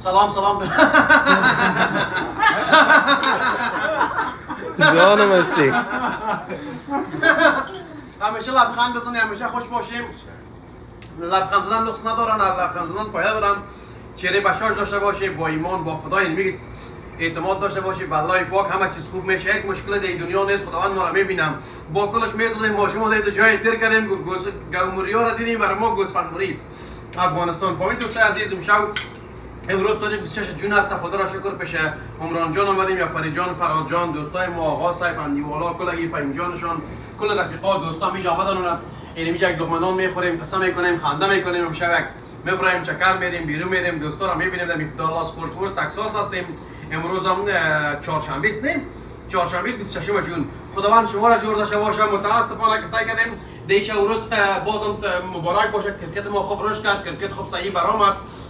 سلام جانم هستی. همیشه لبخند بزنی، همیشه خوش باشیم. لبخند زدن نقص ندارن، لبخند زدن فایده دارن. چهره بشاش داشته باشی، با ایمان با خدا یعنی اعتماد داشته باشی به الله پاک، همه چیز خوب میشه. یک مشکل در دنیا نیست، خداوند ما را میبینم. با کلش میسازیم، ماشین ما در جای دیر کردیم، گوموریا را دیدیم، برای ما گوسفندموری است. افغانستان فهمید دوستای عزیزم، شو امروز داریم 26 جون است. خدا را شکر پیش عمران جان آمدیم، یا فرید جان، فراد جان، دوستای ما، آقا صاحب اندیوالا، کلگی فهیم جانشان، کل رفیقا دوستا اینجا آمدن. اینجا یک لقمه نان میخوریم، قسم میکنیم، خنده میکنیم، امشب یک میبریم چکر میریم، بیرون میریم، دوستا را میبینیم. در دالاس فورت ورث تکساس هستیم. امروز هم چهارشنبه است، نه چهارشنبه 26 جون. خداوند شما را جور داشته باشه. متاسفانه که سعی کردیم دیگه روز بازم مبارک باشه. کرکت ما خوب رشد کرد، کرکت خوب صحیح برآمد.